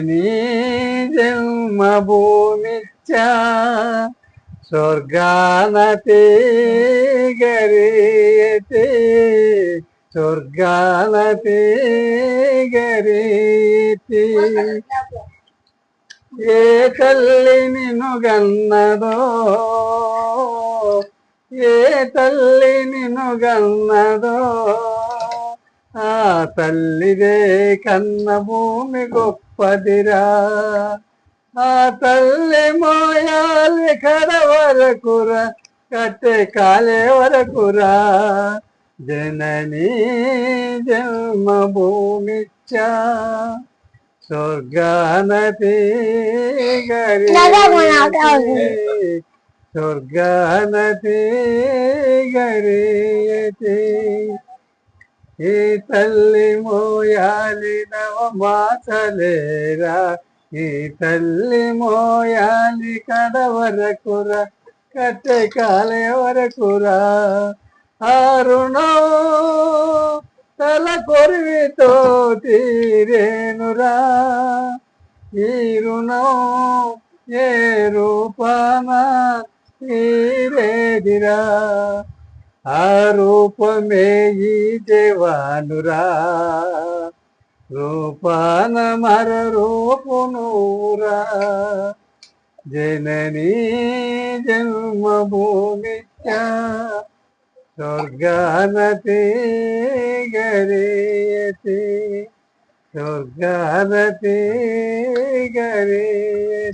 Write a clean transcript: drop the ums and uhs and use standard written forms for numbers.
నీ జన్మభూమిచ్చా స్వర్గానతే గరీయతే స్వర్గానతే గరీతి ఏ తల్లి నిన్ను గన్నదో ఏ తల్లి నిన్ను గన్నదో ఆ తల్లిదే కన్న భూమి గొప్పదిరా ఆ తల్లి మోయాలి కడ వరకురా కట్టె కాలే వరకురా జననీ జన్మభూమిచ్చా స్వర్గానతి గరీయతే స్వర్గానతి గరీయతే ఈ తల్లి మోయాలి నవమాసలేరా ఈ తల్లి మోయాలి కడ వరకురా కట్టె కాలే వరకురా అరుణో తల కొరివితో తీరేనురా ఈ రుణం ఏ రూపాన తీరేదిరా ఆ రూపమే ఈ దేవానురా రూపాన మర రూపునురా జననీ జన్మభూమిచ్చా స్వర్గానతే గరీయతే స్వర్గానతే గరీయతే.